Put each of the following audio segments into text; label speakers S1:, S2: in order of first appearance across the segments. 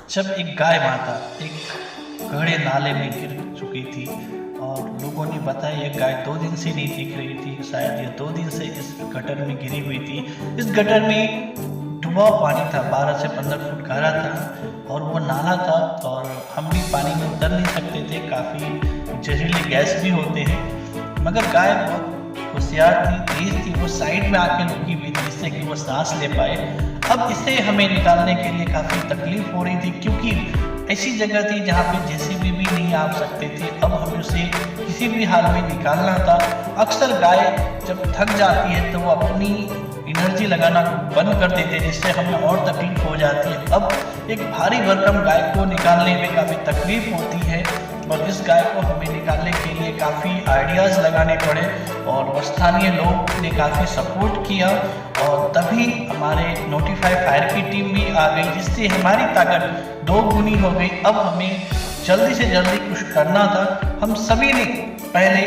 S1: जब एक गाय माता एक गहरे नाले में गिर चुकी थी और लोगों ने बताया ये गाय 2 दिन से नहीं दिख रही थी, शायद ये 2 दिन से इस गटर में गिरी हुई थी। इस गटर में डूबा पानी था, 12 से 15 फुट गहरा था और वो नाला था और हम भी पानी में उतर नहीं सकते थे, काफ़ी जहरीले गैस भी होते हैं। मगर गाय बहुत होशियार थी, तेज थी, वो साइड में आके रुकी हुई थी जिससे कि वो सांस ले पाए। अब इसे हमें निकालने के लिए काफ़ी तकलीफ हो रही थी क्योंकि ऐसी जगह थी जहाँ पे जेसीबी भी नहीं आ सकते थे। अब हमें उसे किसी भी हाल में निकालना था। अक्सर गाय जब थक जाती है तो वो अपनी एनर्जी लगाना बंद कर देते हैं जिससे हमें और तकलीफ हो जाती है। अब एक भारी भरकम गाय को निकालने में काफ़ी तकलीफ होती है और इस गाय को हमें निकालने के लिए काफ़ी आइडियाज़ लगाने पड़े और स्थानीय लोग ने काफ़ी सपोर्ट किया और तभी हमारे नोटिफाई फायर की टीम भी आ गई जिससे हमारी ताकत 2 गुनी हो गई। अब हमें जल्दी से जल्दी कुछ करना था। हम सभी ने पहले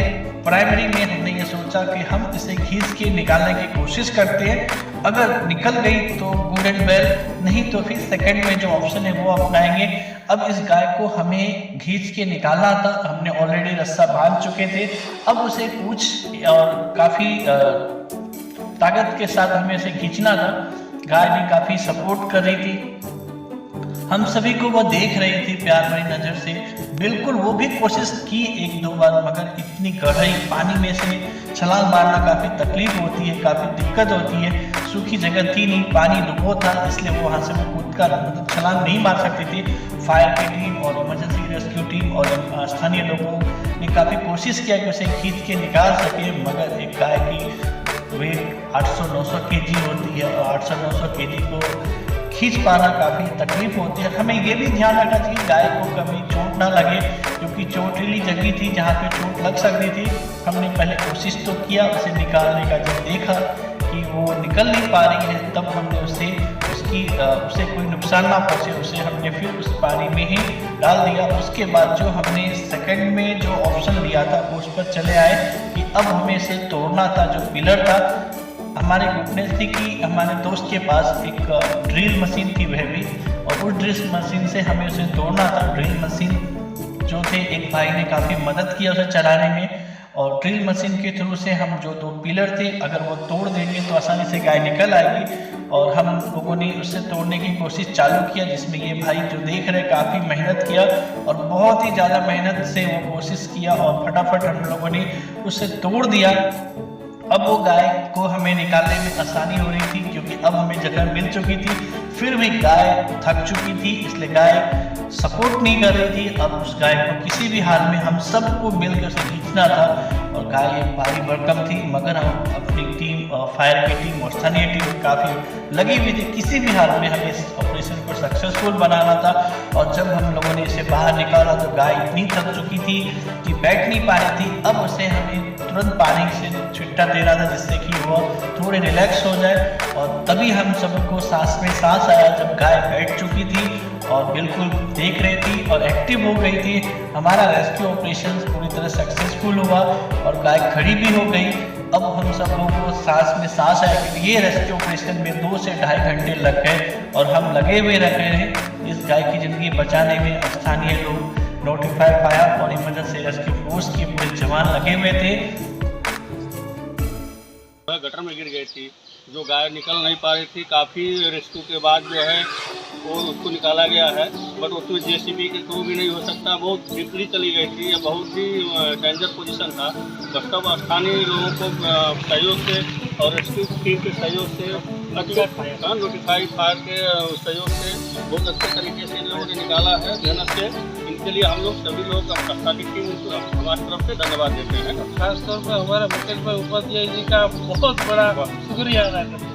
S1: प्राइमरी में हमने ये सोचा कि हम इसे खींच के निकालने की कोशिश करते हैं, अगर निकल गई तो गुड एंड वेल, नहीं तो फिर सेकंड में जो ऑप्शन है वो अपनाएंगे। अब इस गाय को हमें खींच के निकालना था, हमने ऑलरेडी रस्सा बांध चुके थे। अब उसे पूछ और काफ़ी ताकत के साथ हमें इसे खींचना था। गाय भी काफ़ी सपोर्ट कर रही थी, हम सभी को वो देख रही थी प्यार भरी नज़र से। बिल्कुल वो भी कोशिश की 1-2 बार, मगर इतनी गहराई पानी में से छलांग मारना काफ़ी तकलीफ होती है, काफ़ी दिक्कत होती है। सूखी जगह थी नहीं, पानी डूबो था, इसलिए वो वहाँ से वो कूद कर मतलब छलांग नहीं मार सकती थी। फायर की टीम और इमरजेंसी रेस्क्यू टीम और स्थानीय लोगों ने काफ़ी कोशिश किया कि उसे खींच के निकाल सके, मगर एक गाय की वेट 800-900 kg होती है और 800-900 kg को खींच पाना काफ़ी तकलीफ होती है। हमें ये भी ध्यान रखना चाहिए गाय को कभी चोट ना लगे क्योंकि चोटीली जगह थी जहाँ पे चोट लग सकती थी। हमने पहले कोशिश तो किया उसे निकालने का, जब देखा कि वो निकल नहीं पा रही है तब हमने उसे कोई नुकसान ना पहुँचे उसे हमने फिर उस पानी में ही डाल दिया। उसके बाद जो हमने सेकंड में जो ऑप्शन दिया था उस पर चले आए कि अब हमें इसे तोड़ना था। जो पिलर था, हमारे गुडनेस थी कि हमारे दोस्त के पास एक ड्रिल मशीन थी वह भी, और उस ड्रिल मशीन से हमें उसे तोड़ना था। ड्रिल मशीन जो थे, एक भाई ने काफ़ी मदद किया उसे चलाने में और ड्रिल मशीन के थ्रू से हम जो 2 पिलर थे अगर वो तोड़ देंगे तो आसानी से गाय निकल आएगी। और हम लोगों ने उससे तोड़ने की कोशिश चालू किया जिसमें ये भाई जो देख रहे काफ़ी मेहनत किया और बहुत ही ज़्यादा मेहनत से वो कोशिश किया और फटाफट हम लोगों ने उसे तोड़ दिया। अब वो गाय को हमें निकालने में आसानी हो रही थी क्योंकि अब हमें जगह मिल चुकी थी। फिर भी गाय थक चुकी थी इसलिए गाय सपोर्ट नहीं कर रही थी। अब उस गाय को किसी भी हाल में हम सबको मिलकर उसे खींचना था और गाय एक भारी भरकम थी, मगर हम अपनी टीम फायर की टीम और स्थानीय टीम काफ़ी लगी हुई थी। किसी भी हाल में हमें इस ऑपरेशन को सक्सेसफुल बनाना था और जब हम लोगों ने इसे बाहर निकाला तो गाय इतनी थक चुकी थी कि बैठ नहीं पा रही थी। अब उसे हमें तुरंत पानी से छिट्टा देना था जिससे कि वो थोड़े रिलैक्स हो जाए और तभी हम सबको सांस में सांस आया जब गाय बैठ चुकी थी और बिल्कुल देख रही थी और एक्टिव हो गई थी। हमारा रेस्क्यू ऑपरेशन पूरी तरह सक्सेसफुल हुआ और गाय खड़ी भी हो गई। अब हम सब लोगों को सांस में सांस आया कि ये रेस्क्यू ऑपरेशन में 2 से ढाई घंटे लग गए और हम लगे हुए रहे इस गाय की ज़िंदगी बचाने में। स्थानीय लोग, नोटिफाई फायर और इमरजेंसी रेस्क्यू फोर्स के पूरे जवान लगे हुए थे।
S2: गटर में गिर गई थी, जो गाय निकल नहीं पा रही थी। काफ़ी रेस्क्यू के बाद जो है वो उसको निकाला गया है, बट उसमें जेसीबी के थ्रू भी नहीं हो सकता, बहुत डीपली चली गई थी। यह बहुत ही डेंजर पोजीशन था। बस तब स्थानीय लोगों को सहयोग से और रेस्क्यू टीम के सहयोग से, नोटिफाई फायर के सहयोग से बहुत अच्छे तरीके से इन लोगों ने निकाला है मेहनत से। इनके लिए हम लोग सभी लोग स्थानीय टीम हमारी तरफ से धन्यवाद देते हैं।
S3: खासतौर पर हमारे मुकेश भाई उपाध्याय जी का बहुत बड़ा शुक्रिया अदा करते हैं।